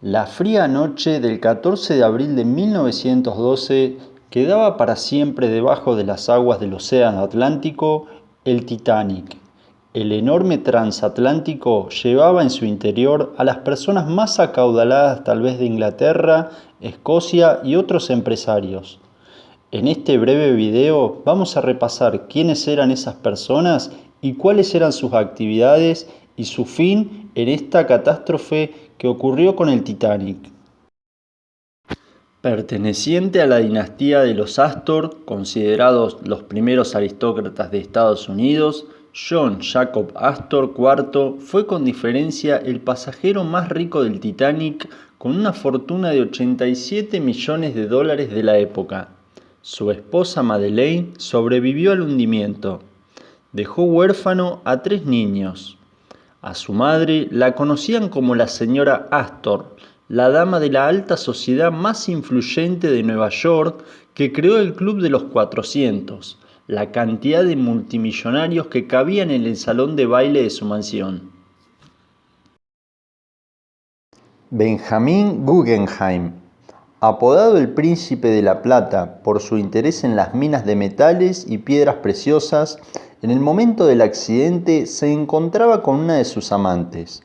La fría noche del 14 de abril de 1912 quedaba para siempre debajo de las aguas del Océano Atlántico el Titanic. El enorme transatlántico llevaba en su interior a las personas más acaudaladas tal vez de Inglaterra, Escocia y otros empresarios. En este breve video vamos a repasar quiénes eran esas personas y cuáles eran sus actividades y su fin en esta catástrofe que ocurrió con el Titanic. Perteneciente a la dinastía de los Astor, considerados los primeros aristócratas de Estados Unidos, John Jacob Astor IV fue con diferencia el pasajero más rico del Titanic con una fortuna de 87 millones de dólares de la época. Su esposa Madeleine sobrevivió al hundimiento. Dejó huérfano a 3 niños. A su madre la conocían como la señora Astor, la dama de la alta sociedad más influyente de Nueva York que creó el Club de los 400, la cantidad de multimillonarios que cabían en el salón de baile de su mansión. Benjamin Guggenheim, apodado el Príncipe de la Plata por su interés en las minas de metales y piedras preciosas, en el momento del accidente se encontraba con una de sus amantes.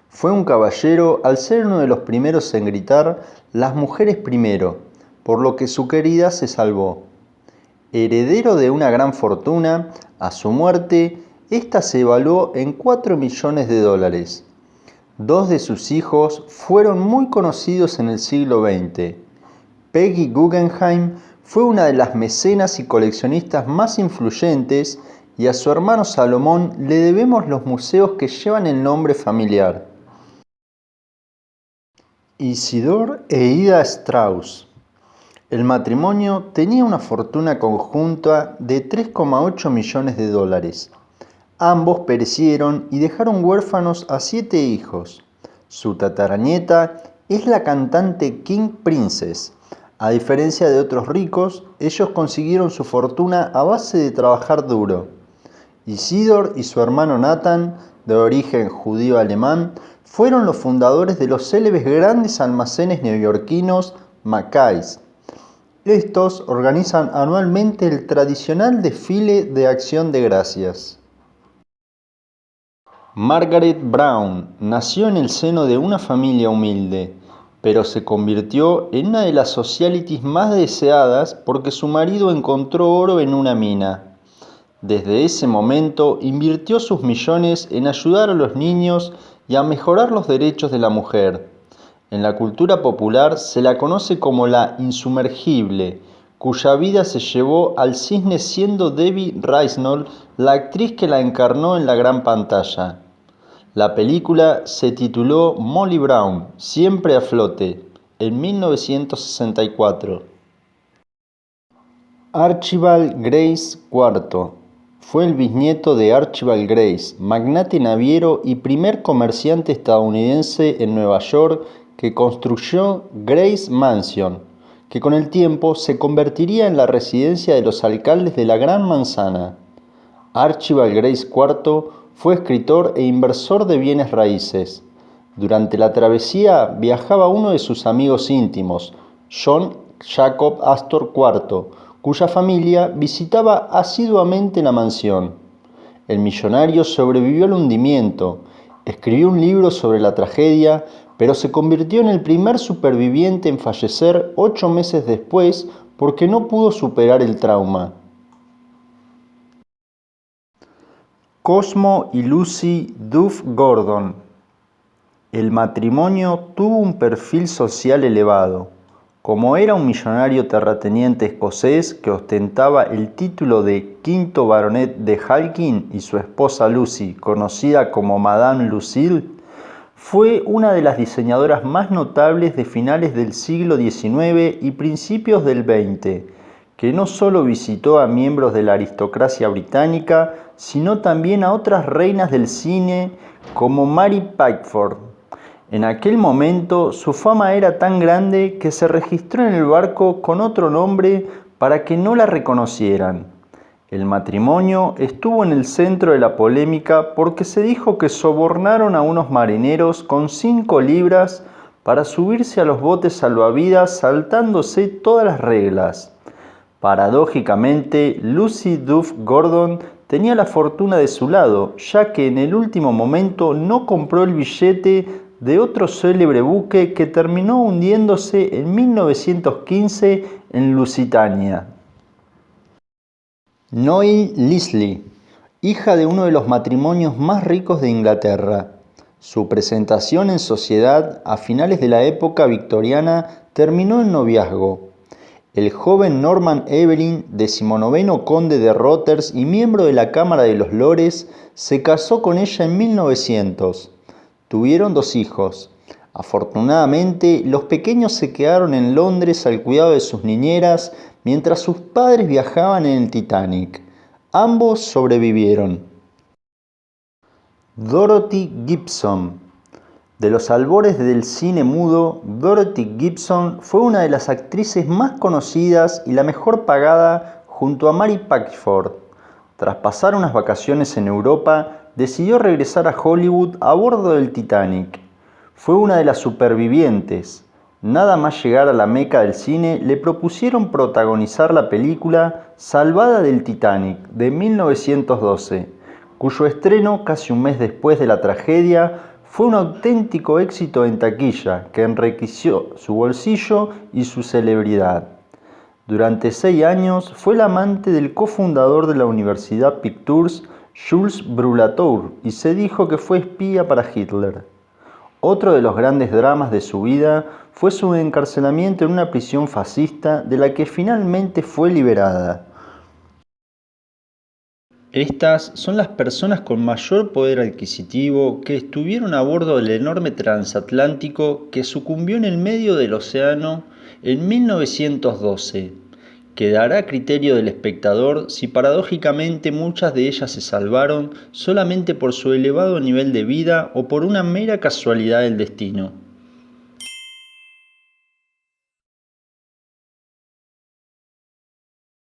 Fue un caballero al ser uno de los primeros en gritar «Las mujeres primero», por lo que su querida se salvó. Heredero de una gran fortuna, a su muerte, ésta se evaluó en 4 millones de dólares. 2 de sus hijos fueron muy conocidos en el siglo XX. Peggy Guggenheim fue una de las mecenas y coleccionistas más influyentes y a su hermano Salomón le debemos los museos que llevan el nombre familiar. Isidore e Ida Strauss. El matrimonio tenía una fortuna conjunta de 3,8 millones de dólares. Ambos perecieron y dejaron huérfanos a 7 hijos. Su tataranieta es la cantante King Princess. A diferencia de otros ricos, ellos consiguieron su fortuna a base de trabajar duro. Isidore y su hermano Nathan, de origen judío-alemán, fueron los fundadores de los célebres grandes almacenes neoyorquinos Mackay's. Estos organizan anualmente el tradicional desfile de Acción de Gracias. Margaret Brown nació en el seno de una familia humilde, pero se convirtió en una de las socialites más deseadas porque su marido encontró oro en una mina. Desde ese momento invirtió sus millones en ayudar a los niños y a mejorar los derechos de la mujer. En la cultura popular se la conoce como la insumergible, cuya vida se llevó al cisne siendo Debbie Reynolds la actriz que la encarnó en la gran pantalla. La película se tituló Molly Brown, siempre a flote, en 1964. Archibald Grace IV fue el bisnieto de Archibald Grace, magnate naviero y primer comerciante estadounidense en Nueva York que construyó Grace Mansion, que con el tiempo se convertiría en la residencia de los alcaldes de la Gran Manzana. Archibald Grace IV fue escritor e inversor de bienes raíces. Durante la travesía viajaba uno de sus amigos íntimos, John Jacob Astor IV, cuya familia visitaba asiduamente la mansión. El millonario sobrevivió al hundimiento, escribió un libro sobre la tragedia, pero se convirtió en el primer superviviente en fallecer 8 meses después porque no pudo superar el trauma. Cosmo y Lucy Duff Gordon. El matrimonio tuvo un perfil social elevado. Como era un millonario terrateniente escocés que ostentaba el título de quinto baronet de Halkin y su esposa Lucy, conocida como Madame Lucille, fue una de las diseñadoras más notables de finales del siglo XIX y principios del XX, que no solo visitó a miembros de la aristocracia británica, sino también a otras reinas del cine como Mary Pickford. En aquel momento su fama era tan grande que se registró en el barco con otro nombre para que no la reconocieran. El matrimonio estuvo en el centro de la polémica porque se dijo que sobornaron a unos marineros con 5 libras para subirse a los botes salvavidas saltándose todas las reglas. Paradójicamente, Lucy Duff Gordon tenía la fortuna de su lado, ya que en el último momento no compró el billete de otro célebre buque que terminó hundiéndose en 1915 en Lusitania. Noel Leslie, hija de uno de los matrimonios más ricos de Inglaterra. Su presentación en sociedad a finales de la época victoriana terminó en noviazgo. El joven Norman Evelyn, 19º conde de Rothers y miembro de la Cámara de los Lores, se casó con ella en 1900. Tuvieron 2 hijos. Afortunadamente, los pequeños se quedaron en Londres al cuidado de sus niñeras mientras sus padres viajaban en el Titanic. Ambos sobrevivieron. Dorothy Gibson. De los albores del cine mudo, Dorothy Gibson fue una de las actrices más conocidas y la mejor pagada junto a Mary Pickford. Tras pasar unas vacaciones en Europa, decidió regresar a Hollywood a bordo del Titanic. Fue una de las supervivientes. Nada más llegar a la meca del cine, le propusieron protagonizar la película Salvada del Titanic de 1912, cuyo estreno casi un mes después de la tragedia fue un auténtico éxito en taquilla que enriqueció su bolsillo y su celebridad. Durante 6 años fue la amante del cofundador de la Universidad Pictures, Jules Brulatour, y se dijo que fue espía para Hitler. Otro de los grandes dramas de su vida fue su encarcelamiento en una prisión fascista de la que finalmente fue liberada. Estas son las personas con mayor poder adquisitivo que estuvieron a bordo del enorme transatlántico que sucumbió en el medio del océano en 1912. Quedará a criterio del espectador si paradójicamente muchas de ellas se salvaron solamente por su elevado nivel de vida o por una mera casualidad del destino.